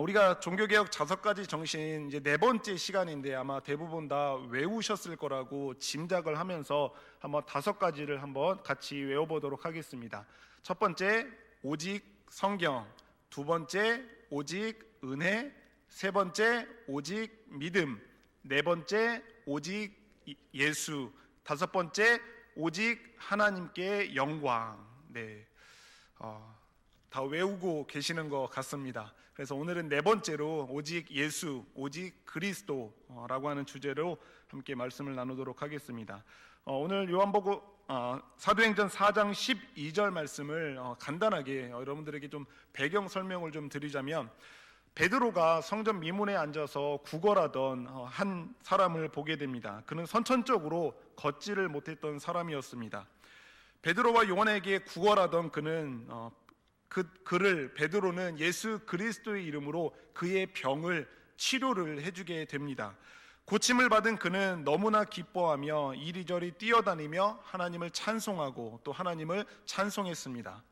우리가 종교개혁 5가지 정신 이제 4번째 시간인데 아마 대부분 다 외우셨을 거라고 짐작을 하면서 한번 5가지를 한번 같이 외워보도록 하겠습니다. 첫 번째, 오직 성경. 두 번째, 오직 은혜. 세 번째, 오직 믿음. 네 번째, 오직 예수. 다섯 번째, 오직 하나님께 영광. 네, 다 외우고 계시는 것 같습니다. 그래서 오늘은 4번째로 오직 예수, 오직 그리스도라고 하는 주제로 함께 말씀을 나누도록 하겠습니다. 오늘 요한복음 사도행전 4장 12절 말씀을 간단하게 여러분들에게 좀 배경 설명을 좀 드리자면, 베드로가 성전 미문에 앉아서 구걸하던 한 사람을 보게 됩니다. 그는 선천적으로 걷지를 못했던 사람이었습니다. 베드로와 요한에게 구걸하던 그는 그를 베드로는 예수 그리스도의 이름으로 그의 병을 치료를 해주게 됩니다. 고침을 받은 그는 너무나 기뻐하며 이리저리 뛰어다니며 하나님을 찬송하고 또 하나님을 찬송했습니다.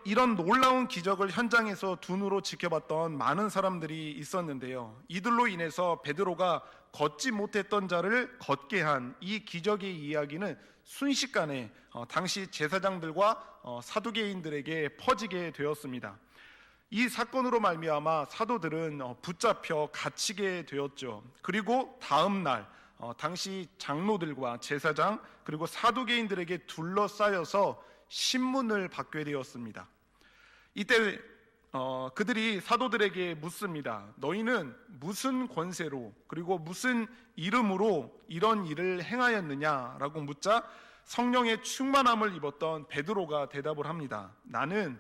이런 놀라운 기적을 현장에서 두 눈으로 지켜봤던 많은 사람들이 있었는데요, 이들로 인해서 베드로가 걷지 못했던 자를 걷게 한 이 기적의 이야기는 순식간에 당시 제사장들과 사두개인들에게 퍼지게 되었습니다. 이 사건으로 말미암아 사도들은 붙잡혀 갇히게 되었죠. 그리고 다음 날 당시 장로들과 제사장 그리고 사두개인들에게 둘러싸여서 신문을 받게 되었습니다. 이때 그들이 사도들에게 묻습니다. 너희는 무슨 권세로 그리고 무슨 이름으로 이런 일을 행하였느냐라고 묻자 성령의 충만함을 입었던 베드로가 대답을 합니다. 나는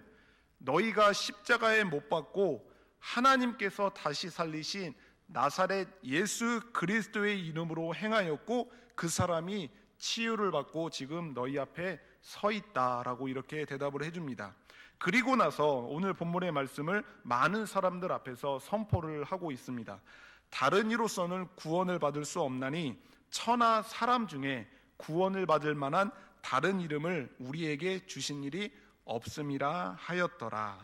너희가 십자가에 못 박고 하나님께서 다시 살리신 나사렛 예수 그리스도의 이름으로 행하였고 그 사람이 치유를 받고 지금 너희 앞에 서 있다라고 이렇게 대답을 해줍니다. 그리고 나서 오늘 본문의 말씀을 많은 사람들 앞에서 선포를 하고 있습니다. 다른 이로서는 구원을 받을 수 없나니 천하 사람 중에 구원을 받을 만한 다른 이름을 우리에게 주신 일이 없음이라 하였더라.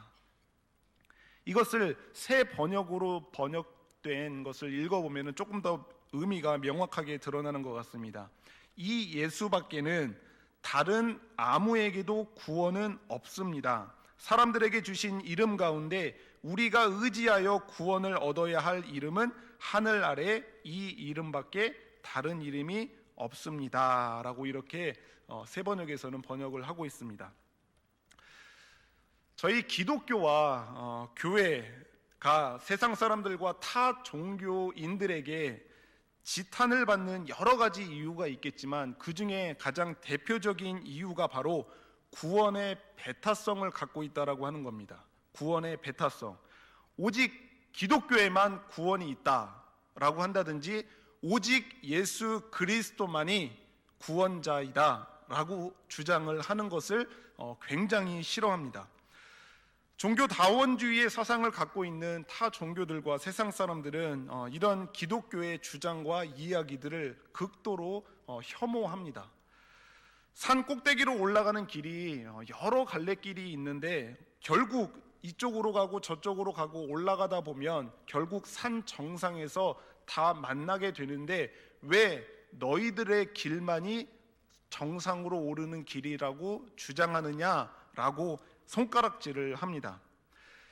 이것을 새 번역으로 번역된 것을 읽어보면 조금 더 의미가 명확하게 드러나는 것 같습니다. 이 예수밖에는 다른 아무에게도 구원은 없습니다. 사람들에게 주신 이름 가운데 우리가 의지하여 구원을 얻어야 할 이름은 하늘 아래 이 이름밖에 다른 이름이 없습니다 라고 이렇게 새 번역에서는 번역을 하고 있습니다. 저희 기독교와 교회가 세상 사람들과 타 종교인들에게 지탄을 받는 여러 가지 이유가 있겠지만 그 중에 가장 대표적인 이유가 바로 구원의 배타성을 갖고 있다라고 하는 겁니다. 구원의 배타성. 오직 기독교에만 구원이 있다라고 한다든지 오직 예수 그리스도만이 구원자이다라고 주장을 하는 것을 굉장히 싫어합니다. 종교다원주의의 사상을 갖고 있는 타 종교들과 세상 사람들은 이런 기독교의 주장과 이야기들을 극도로 혐오합니다. 산 꼭대기로 올라가는 길이 여러 갈래길이 있는데 결국 이쪽으로 가고 저쪽으로 가고 올라가다 보면 결국 산 정상에서 다 만나게 되는데 왜 너희들의 길만이 정상으로 오르는 길이라고 주장하느냐라고 손가락질을 합니다.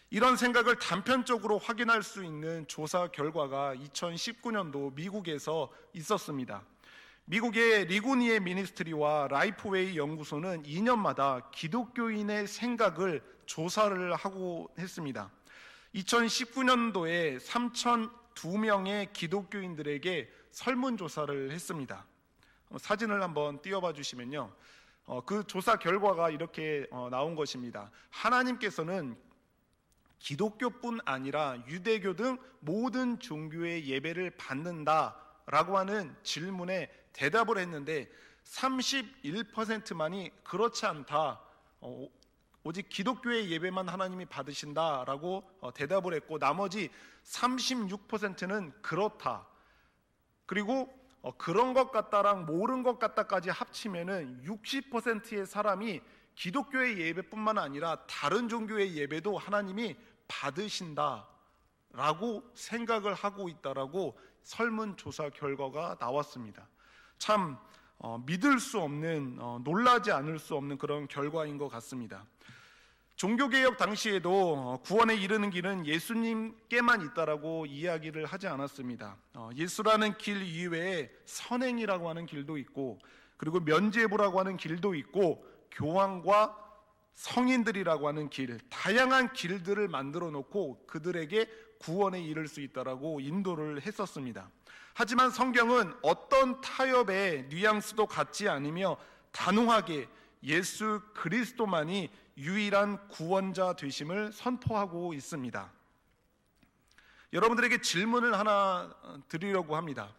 이런 생각을 단편적으로 확인할 수 있는 조사 결과가 2019년도 미국에서 있었습니다. 미국의 리구니에 미니스트리와 라이프웨이 연구소는 2년마다 기독교인의 생각을 조사를 하고 했습니다. 2019년도에 3,002명의 기독교인들에게 설문조사를 했습니다. 사진을 한번 띄워봐 주시면요, 그 조사 결과가 이렇게 나온 것입니다. 하나님께서는 기독교뿐 아니라 유대교 등 모든 종교의 예배를 받는다라고 하는 질문에 대답을 했는데 31%만이 그렇지 않다, 오직 기독교의 예배만 하나님이 받으신다라고 대답을 했고 나머지 36%는 그렇다, 그리고 그런 것 같다랑 모른 것 같다까지 합치면은 60%의 사람이 기독교의 예배뿐만 아니라 다른 종교의 예배도 하나님이 받으신다라고 생각을 하고 있다라고 설문조사 결과가 나왔습니다. 참 믿을 수 없는, 놀라지 않을 수 없는 그런 결과인 것 같습니다. 종교개혁 당시에도 구원에 이르는 길은 예수님께만 있다라고 이야기를 하지 않았습니다. 예수라는 길 이외에 선행이라고 하는 길도 있고, 그리고 면죄부라고 하는 길도 있고, 교황과 성인들이라고 하는 길, 다양한 길들을 만들어 놓고 그들에게 구원에 이를 수 있다라고 인도를 했었습니다. 하지만 성경은 어떤 타협의 뉘앙스도 갖지 않으며 단호하게 예수 그리스도만이 유일한 구원자 되심을 선포하고 있습니다. 여러분들에게 질문을 하나 드리려고 합니다.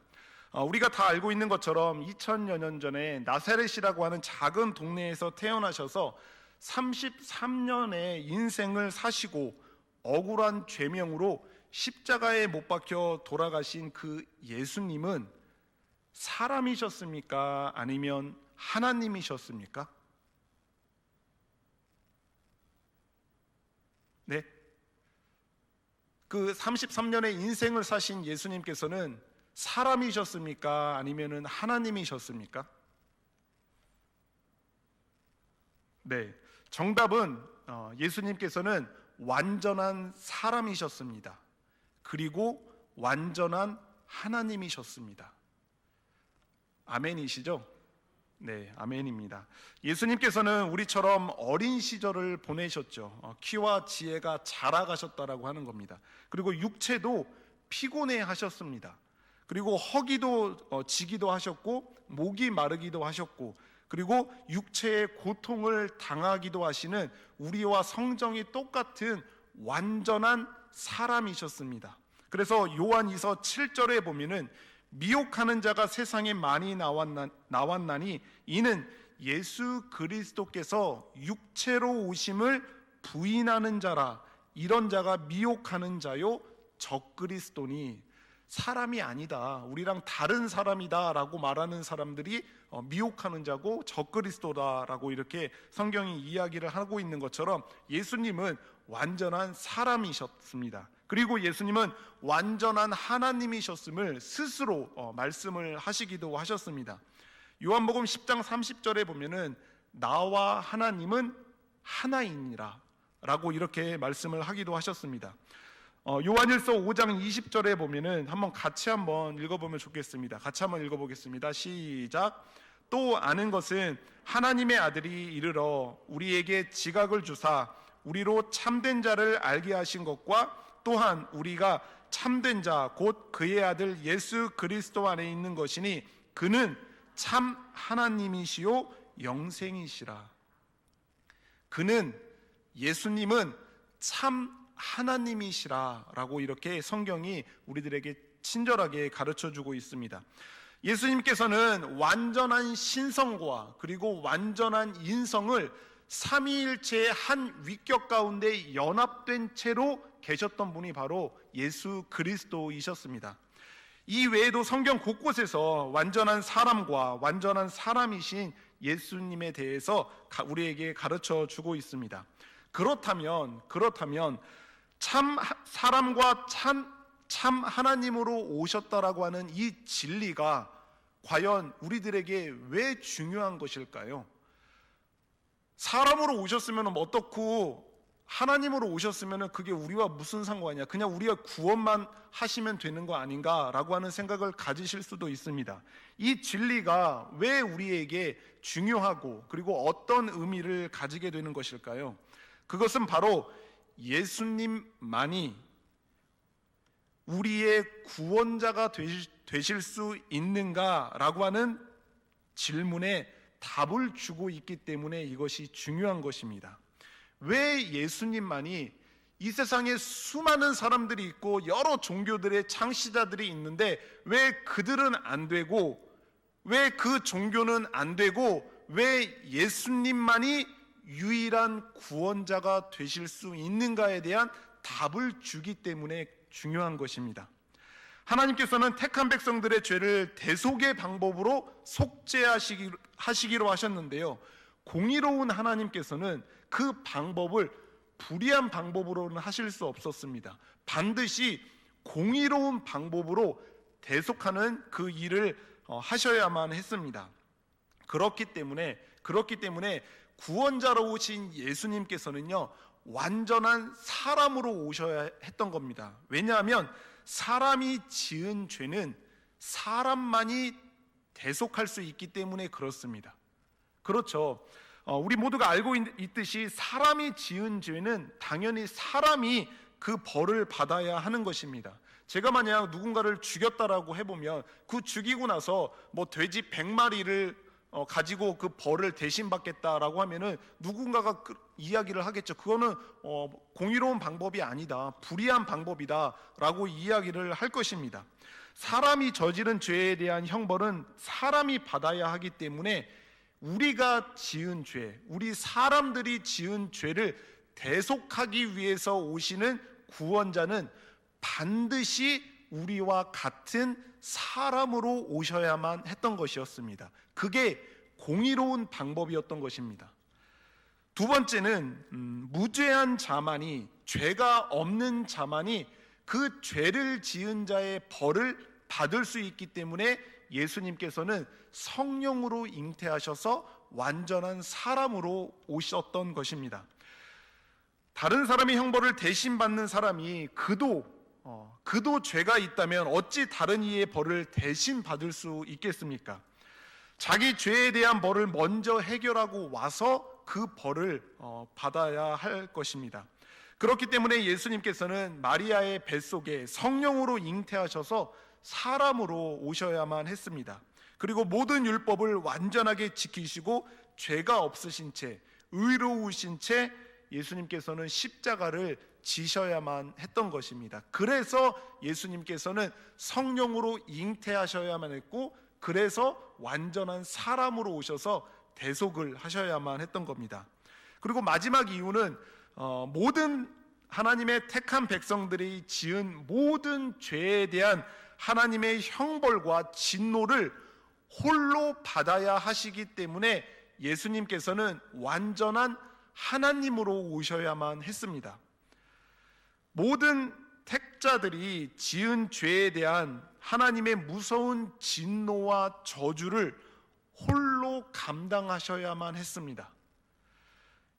우리가 다 알고 있는 것처럼 2000여 년 전에 나사렛이라고 하는 작은 동네에서 태어나셔서 33년의 인생을 사시고 억울한 죄명으로 십자가에 못 박혀 돌아가신 그 예수님은 사람이셨습니까? 아니면 하나님이셨습니까? 네. 그 33년의 인생을 사신 예수님께서는 사람이셨습니까? 아니면 하나님이셨습니까? 네. 정답은 예수님께서는 완전한 사람이셨습니다. 그리고 완전한 하나님이셨습니다. 아멘이시죠? 네, 아멘입니다. 예수님께서는 우리처럼 어린 시절을 보내셨죠. 키와 지혜가 자라가셨다라고 하는 겁니다. 그리고 육체도 피곤해 하셨습니다. 그리고 허기도 지기도 하셨고, 목이 마르기도 하셨고, 그리고 육체의 고통을 당하기도 하시는 우리와 성정이 똑같은 완전한 사람이셨습니다. 그래서 요한이서 7절에 보면은 미혹하는 자가 세상에 많이 나왔나니 이는 예수 그리스도께서 육체로 오심을 부인하는 자라. 이런 자가 미혹하는 자요 적그리스도니. 사람이 아니다, 우리랑 다른 사람이다 라고 말하는 사람들이 미혹하는 자고 적그리스도다라고 이렇게 성경이 이야기를 하고 있는 것처럼 예수님은 완전한 사람이셨습니다. 그리고 예수님은 완전한 하나님이셨음을 스스로 말씀을 하시기도 하셨습니다. 요한복음 10장 30절에 보면은 나와 하나님은 하나이니라 라고 이렇게 말씀을 하기도 하셨습니다. 요한일서 5장 20절에 보면은 같이 한번 읽어보면 좋겠습니다. 같이 한번 읽어보겠습니다. 시작. 또 아는 것은 하나님의 아들이 이르러 우리에게 지각을 주사 우리로 참된 자를 알게 하신 것과 또한 우리가 참된 자 곧 그의 아들 예수 그리스도 안에 있는 것이니 그는 참 하나님이시요 영생이시라. 그는, 예수님은 참 하나님이시라 라고 이렇게 성경이 우리들에게 친절하게 가르쳐주고 있습니다. 예수님께서는 완전한 신성과 그리고 완전한 인성을 삼위일체의 한 위격 가운데 연합된 채로 계셨던 분이 바로 예수 그리스도이셨습니다. 이 외에도 성경 곳곳에서 완전한 사람과 완전한 사람이신 예수님에 대해서 우리에게 가르쳐 주고 있습니다. 그렇다면 참 사람과 참 하나님으로 오셨다라고 하는 이 진리가 과연 우리들에게 왜 중요한 것일까요? 사람으로 오셨으면 어떻고 하나님으로 오셨으면 그게 우리와 무슨 상관이야? 그냥 우리가 구원만 하시면 되는 거 아닌가라고 하는 생각을 가지실 수도 있습니다. 이 진리가 왜 우리에게 중요하고 그리고 어떤 의미를 가지게 되는 것일까요? 그것은 바로 예수님만이 우리의 구원자가 되실 수 있는가라고 하는 질문에 답을 주고 있기 때문에 이것이 중요한 것입니다. 왜 예수님만이, 이 세상에 수많은 사람들이 있고 여러 종교들의 창시자들이 있는데 왜 그들은 안 되고, 왜 그 종교는 안 되고, 왜 예수님만이 유일한 구원자가 되실 수 있는가에 대한 답을 주기 때문에 중요한 것입니다. 하나님께서는 택한 백성들의 죄를 대속의 방법으로 속죄하시기로 하셨는데요, 공의로운 하나님께서는 그 방법을 불의한 방법으로는 하실 수 없었습니다. 반드시 공의로운 방법으로 대속하는 그 일을 하셔야만 했습니다. 그렇기 때문에 구원자로 오신 예수님께서는요, 완전한 사람으로 오셔야 했던 겁니다. 왜냐하면 사람이 지은 죄는 사람만이 대속할 수 있기 때문에 그렇습니다. 그렇죠. 우리 모두가 알고 있듯이 사람이 지은 죄는 당연히 사람이 그 벌을 받아야 하는 것입니다. 제가 만약 누군가를 죽였다라고 해보면 그 죽이고 나서 돼지 100마리를 가지고 그 벌을 대신 받겠다라고 하면은 누군가가 이야기를 하겠죠. 그거는 공의로운 방법이 아니다, 불의한 방법이다라고 이야기를 할 것입니다. 사람이 저지른 죄에 대한 형벌은 사람이 받아야 하기 때문에 우리가 지은 죄, 우리 사람들이 지은 죄를 대속하기 위해서 오시는 구원자는 반드시 우리와 같은 사람으로 오셔야만 했던 것이었습니다. 그게 공의로운 방법이었던 것입니다. 두 번째는 무죄한 자만이, 죄가 없는 자만이 그 죄를 지은 자의 벌을 받을 수 있기 때문에 예수님께서는 성령으로 잉태하셔서 완전한 사람으로 오셨던 것입니다. 다른 사람의 형벌을 대신 받는 사람이 그도 죄가 있다면 어찌 다른 이의 벌을 대신 받을 수 있겠습니까? 자기 죄에 대한 벌을 먼저 해결하고 와서 그 벌을 받아야 할 것입니다. 그렇기 때문에 예수님께서는 마리아의 뱃속에 성령으로 잉태하셔서 사람으로 오셔야만 했습니다. 그리고 모든 율법을 완전하게 지키시고 죄가 없으신 채, 의로우신 채 예수님께서는 십자가를 지셔야만 했던 것입니다. 그래서 예수님께서는 성령으로 잉태하셔야만 했고, 그래서 완전한 사람으로 오셔서 대속을 하셔야만 했던 겁니다. 그리고 마지막 이유는 모든 하나님의 택한 백성들이 지은 모든 죄에 대한 하나님의 형벌과 진노를 홀로 받아야 하시기 때문에 예수님께서는 완전한 하나님으로 오셔야만 했습니다. 모든 택자들이 지은 죄에 대한 하나님의 무서운 진노와 저주를 홀로 감당하셔야만 했습니다.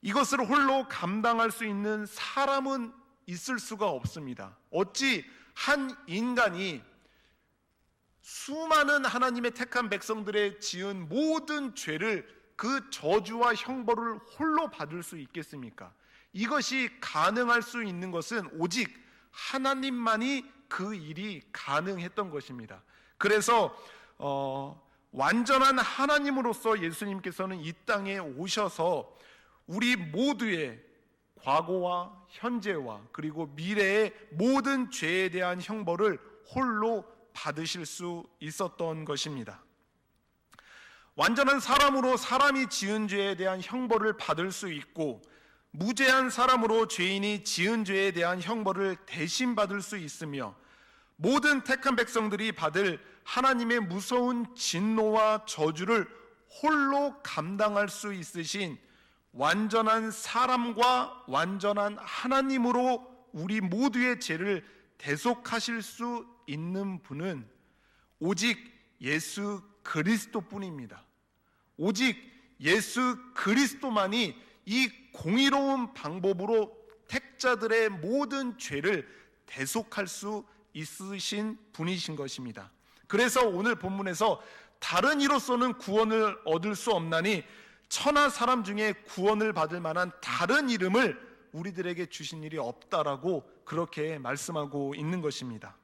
이것을 홀로 감당할 수 있는 사람은 있을 수가 없습니다. 어찌 한 인간이 수많은 하나님의 택한 백성들의 지은 모든 죄를, 그 저주와 형벌을 홀로 받을 수 있겠습니까? 이것이 가능할 수 있는 것은 오직 하나님만이 그 일이 가능했던 것입니다. 그래서 완전한 하나님으로서 예수님께서는 이 땅에 오셔서 우리 모두의 과거와 현재와 그리고 미래의 모든 죄에 대한 형벌을 홀로 받으실 수 있었던 것입니다. 완전한 사람으로 사람이 지은 죄에 대한 형벌을 받을 수 있고, 무죄한 사람으로 죄인이 지은 죄에 대한 형벌을 대신 받을 수 있으며, 모든 택한 백성들이 받을 하나님의 무서운 진노와 저주를 홀로 감당할 수 있으신 완전한 사람과 완전한 하나님으로 우리 모두의 죄를 대속하실 수 있는 분은 오직 예수 그리스도뿐입니다. 오직 예수 그리스도만이 이 공의로운 방법으로 택자들의 모든 죄를 대속할 수 있으신 분이신 것입니다. 그래서 오늘 본문에서 다른 이로서는 구원을 얻을 수 없나니 천하 사람 중에 구원을 받을 만한 다른 이름을 우리들에게 주신 일이 없다라고 그렇게 말씀하고 있는 것입니다.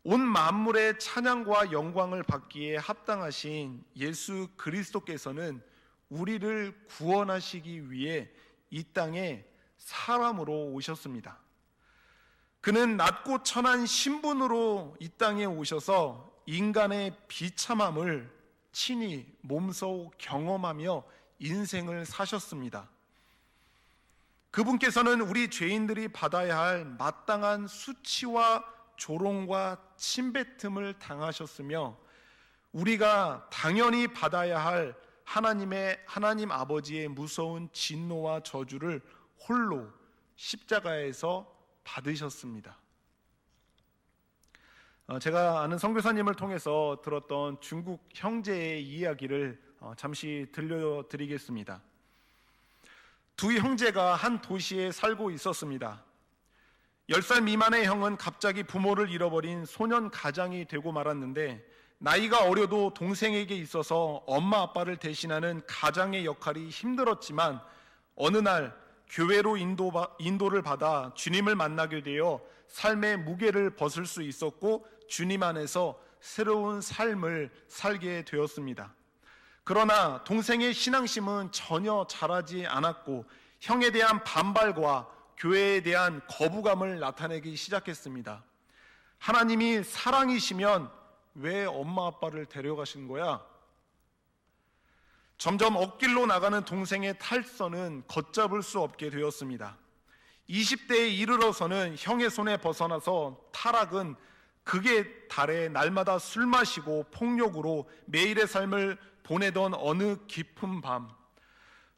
온 만물의 찬양과 영광을 받기에 합당하신 예수 그리스도께서는 우리를 구원하시기 위해 이 땅에 사람으로 오셨습니다. 그는 낮고 천한 신분으로 이 땅에 오셔서 인간의 비참함을 친히 몸소 경험하며 인생을 사셨습니다. 그분께서는 우리 죄인들이 받아야 할 마땅한 수치와 조롱과 침뱉음을 당하셨으며, 우리가 당연히 받아야 할 하나님 아버지의 무서운 진노와 저주를 홀로 십자가에서 받으셨습니다. 제가 아는 선교사님을 통해서 들었던 중국 형제의 이야기를 잠시 들려드리겠습니다. 두 형제가 한 도시에 살고 있었습니다. 10살 미만의 형은 갑자기 부모를 잃어버린 소년 가장이 되고 말았는데, 나이가 어려도 동생에게 있어서 엄마 아빠를 대신하는 가장의 역할이 힘들었지만 어느 날 교회로 인도를 받아 주님을 만나게 되어 삶의 무게를 벗을 수 있었고 주님 안에서 새로운 삶을 살게 되었습니다. 그러나 동생의 신앙심은 전혀 자라지 않았고 형에 대한 반발과 교회에 대한 거부감을 나타내기 시작했습니다. 하나님이 사랑이시면 왜 엄마 아빠를 데려가신 거야? 점점 억길로 나가는 동생의 탈선은 걷잡을 수 없게 되었습니다. 20대에 이르러서는 형의 손에 벗어나서 타락은 극에 달해 날마다 술 마시고 폭력으로 매일의 삶을 보내던 어느 깊은 밤,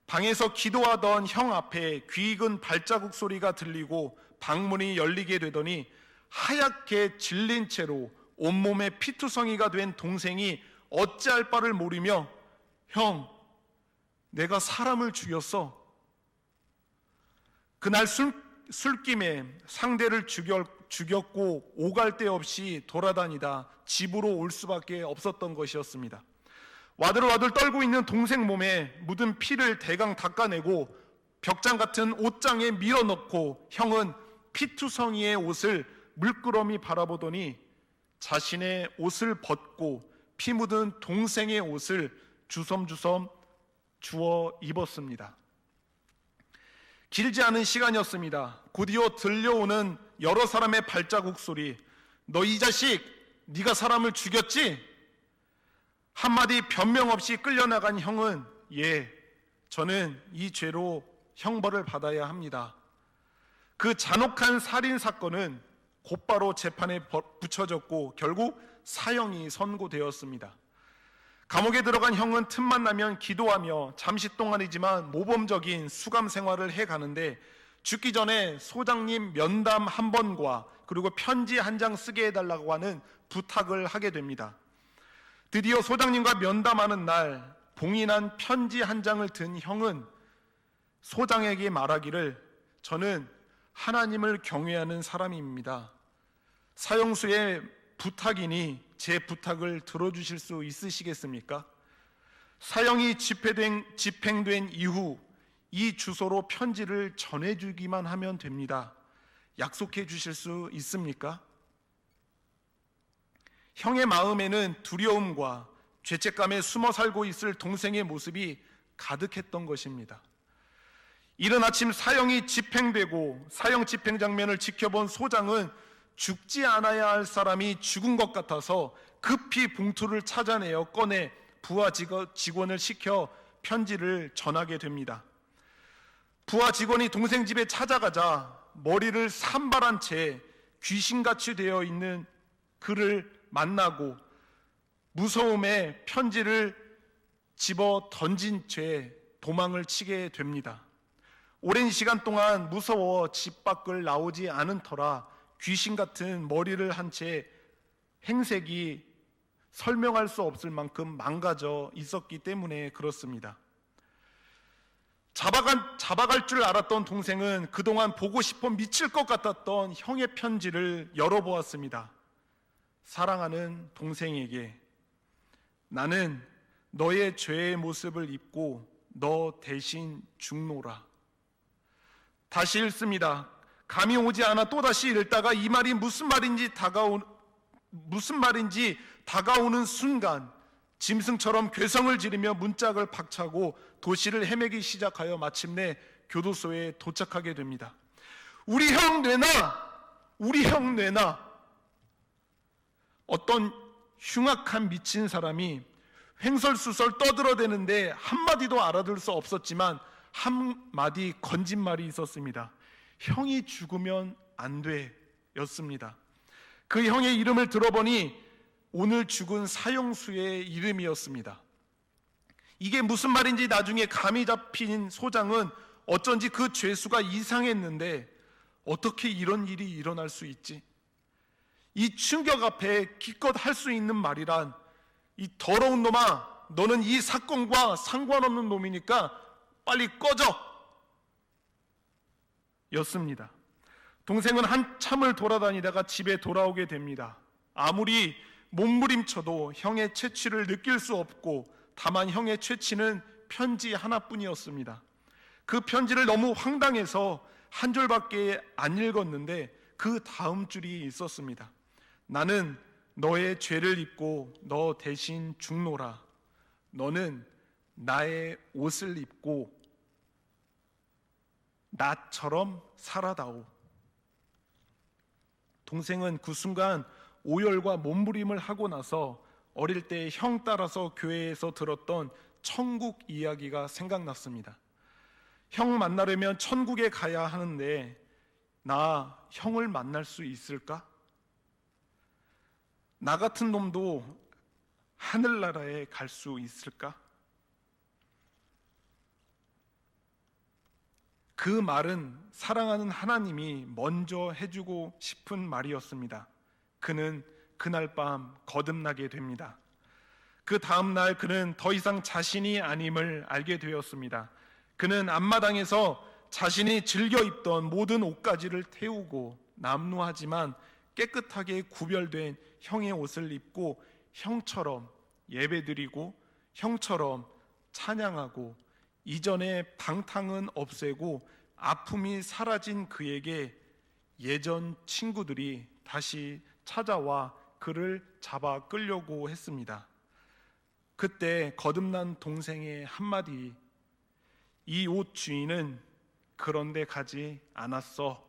방에서 기도하던 형 앞에 귀 익은 발자국 소리가 들리고 방문이 열리게 되더니 하얗게 질린 채로 온몸에 피투성이가 된 동생이 어찌할 바를 모르며 형, 내가 사람을 죽였어. 그날 술김에 상대를 죽였고 오갈 데 없이 돌아다니다 집으로 올 수밖에 없었던 것이었습니다. 와들와들 떨고 있는 동생 몸에 묻은 피를 대강 닦아내고 벽장 같은 옷장에 밀어넣고 형은 피투성이의 옷을 물끄러미 바라보더니 자신의 옷을 벗고 피 묻은 동생의 옷을 주섬주섬 주워 입었습니다. 길지 않은 시간이었습니다. 곧이어 들려오는 여러 사람의 발자국 소리, 너 이 자식, 네가 사람을 죽였지? 한마디 변명 없이 끌려나간 형은 예, 저는 이 죄로 형벌을 받아야 합니다. 그 잔혹한 살인 사건은 곧바로 재판에 붙여졌고 결국 사형이 선고되었습니다. 감옥에 들어간 형은 틈만 나면 기도하며 잠시 동안이지만 모범적인 수감 생활을 해가는데 죽기 전에 소장님 면담 한 번과 그리고 편지 한 장 쓰게 해달라고 하는 부탁을 하게 됩니다. 드디어 소장님과 면담하는 날 봉인한 편지 한 장을 든 형은 소장에게 말하기를 저는 하나님을 경외하는 사람입니다. 사형수의 부탁이니 제 부탁을 들어주실 수 있으시겠습니까? 사형이 집행된 이후 이 주소로 편지를 전해주기만 하면 됩니다. 약속해 주실 수 있습니까? 형의 마음에는 두려움과 죄책감에 숨어 살고 있을 동생의 모습이 가득했던 것입니다. 이른 아침 사형이 집행되고 사형 집행 장면을 지켜본 소장은 죽지 않아야 할 사람이 죽은 것 같아서 급히 봉투를 찾아내어 꺼내 부하 직원을 시켜 편지를 전하게 됩니다. 부하 직원이 동생 집에 찾아가자 머리를 산발한 채 귀신같이 되어 있는 그를 만나고 무서움에 편지를 집어 던진 채 도망을 치게 됩니다. 오랜 시간 동안 무서워 집 밖을 나오지 않은 터라 귀신 같은 머리를 한 채 행색이 설명할 수 없을 만큼 망가져 있었기 때문에 그렇습니다. 잡아갈 줄 알았던 동생은 그동안 보고 싶어 미칠 것 같았던 형의 편지를 열어보았습니다. 사랑하는 동생에게 나는 너의 죄의 모습을 입고 너 대신 죽노라. 다시 읽습니다. 감이 오지 않아 또다시 읽다가 이 말이 무슨 말인지 다가오는 순간 짐승처럼 괴성을 지르며 문짝을 박차고 도시를 헤매기 시작하여 마침내 교도소에 도착하게 됩니다. 우리 형 내놔! 우리 형 내놔! 어떤 흉악한 미친 사람이 횡설수설 떠들어대는데 한마디도 알아들 수 없었지만 한마디 건진 말이 있었습니다. 형이 죽으면 안 돼 였습니다. 그 형의 이름을 들어보니 오늘 죽은 사형수의 이름이었습니다. 이게 무슨 말인지 나중에 감이 잡힌 소장은 어쩐지 그 죄수가 이상했는데 어떻게 이런 일이 일어날 수 있지? 이 충격 앞에 기껏 할 수 있는 말이란, 이 더러운 놈아, 너는 이 사건과 상관없는 놈이니까 빨리 꺼져! 였습니다. 동생은 한참을 돌아다니다가 집에 돌아오게 됩니다. 아무리 몸부림쳐도 형의 채취를 느낄 수 없고, 다만 형의 채취는 편지 하나뿐이었습니다. 그 편지를 너무 황당해서 한 줄밖에 안 읽었는데 그 다음 줄이 있었습니다. 나는 너의 죄를 입고 너 대신 죽노라. 너는 나의 옷을 입고 나처럼 살아다오. 동생은 그 순간 오열과 몸부림을 하고 나서 어릴 때 형 따라서 교회에서 들었던 천국 이야기가 생각났습니다. 형 만나려면 천국에 가야 하는데 나 형을 만날 수 있을까? 나 같은 놈도 하늘나라에 갈 수 있을까? 그 말은 사랑하는 하나님이 먼저 해주고 싶은 말이었습니다. 그는 그날 밤 거듭나게 됩니다. 그 다음 날 그는 더 이상 자신이 아님을 알게 되었습니다. 그는 앞마당에서 자신이 즐겨 입던 모든 옷가지를 태우고 남루하지만 깨끗하게 구별된 형의 옷을 입고 형처럼 예배드리고 형처럼 찬양하고 이전의 방탕은 없애고 아픔이 사라진 그에게 예전 친구들이 다시 찾아와 그를 잡아 끌려고 했습니다. 그때 거듭난 동생의 한마디, 이 옷 주인은 그런데 가지 않았어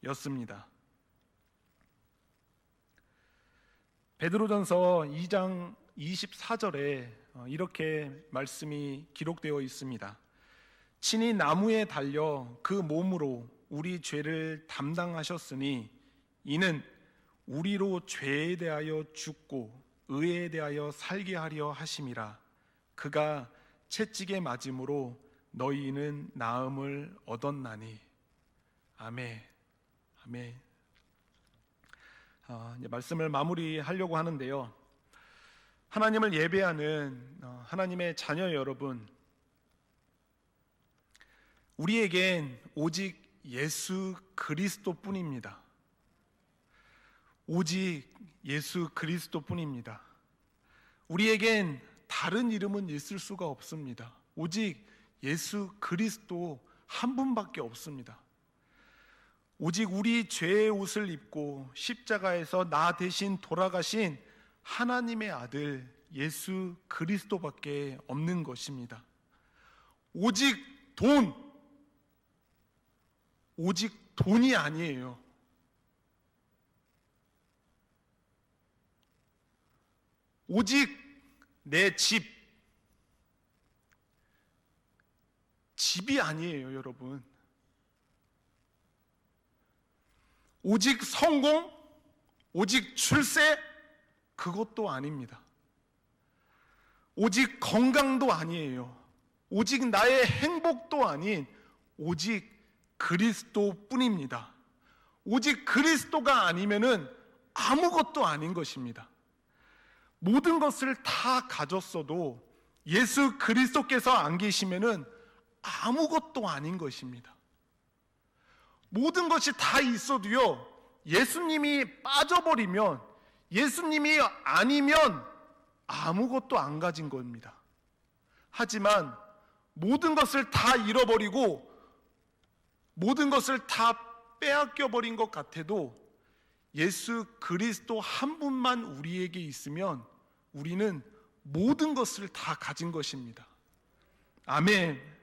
였습니다. 베드로전서 2장 24절에 이렇게 말씀이 기록되어 있습니다. 친히 나무에 달려 그 몸으로 우리 죄를 담당하셨으니 이는 우리로 죄에 대하여 죽고 의에 대하여 살게 하려 하심이라. 그가 채찍에 맞음으로 너희는 나음을 얻었나니. 아멘. 아멘. 이제 말씀을 마무리하려고 하는데요. 하나님을 예배하는 하나님의 자녀 여러분, 우리에겐 오직 예수 그리스도뿐입니다. 오직 예수 그리스도뿐입니다. 우리에겐 다른 이름은 있을 수가 없습니다. 오직 예수 그리스도 한 분밖에 없습니다. 오직 우리 죄의 옷을 입고 십자가에서 나 대신 돌아가신 하나님의 아들 예수 그리스도밖에 없는 것입니다. 오직 돈이 아니에요. 오직 내 집이 아니에요, 여러분. 오직 성공, 오직 출세, 그것도 아닙니다. 오직 건강도 아니에요. 오직 나의 행복도 아닌 오직 그리스도뿐입니다. 오직 그리스도가 아니면은 아무것도 아닌 것입니다. 모든 것을 다 가졌어도 예수 그리스도께서 안 계시면은 아무것도 아닌 것입니다. 모든 것이 다 있어도요, 예수님이 빠져버리면, 예수님이 아니면 아무것도 안 가진 겁니다. 하지만 모든 것을 다 잃어버리고 모든 것을 다 빼앗겨버린 것 같아도 예수 그리스도 한 분만 우리에게 있으면 우리는 모든 것을 다 가진 것입니다. 아멘.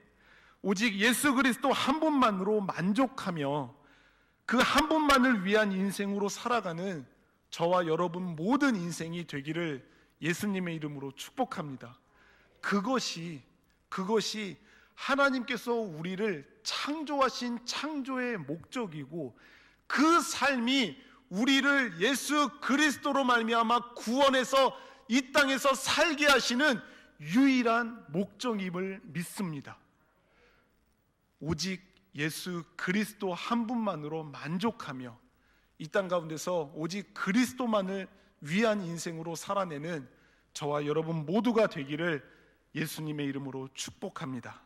오직 예수 그리스도 한 분만으로 만족하며 그 한 분만을 위한 인생으로 살아가는 저와 여러분 모든 인생이 되기를 예수님의 이름으로 축복합니다. 그것이 하나님께서 우리를 창조하신 창조의 목적이고, 그 삶이 우리를 예수 그리스도로 말미암아 구원해서 이 땅에서 살게 하시는 유일한 목적임을 믿습니다. 오직 예수 그리스도 한 분만으로 만족하며 이 땅 가운데서 오직 그리스도만을 위한 인생으로 살아내는 저와 여러분 모두가 되기를 예수님의 이름으로 축복합니다.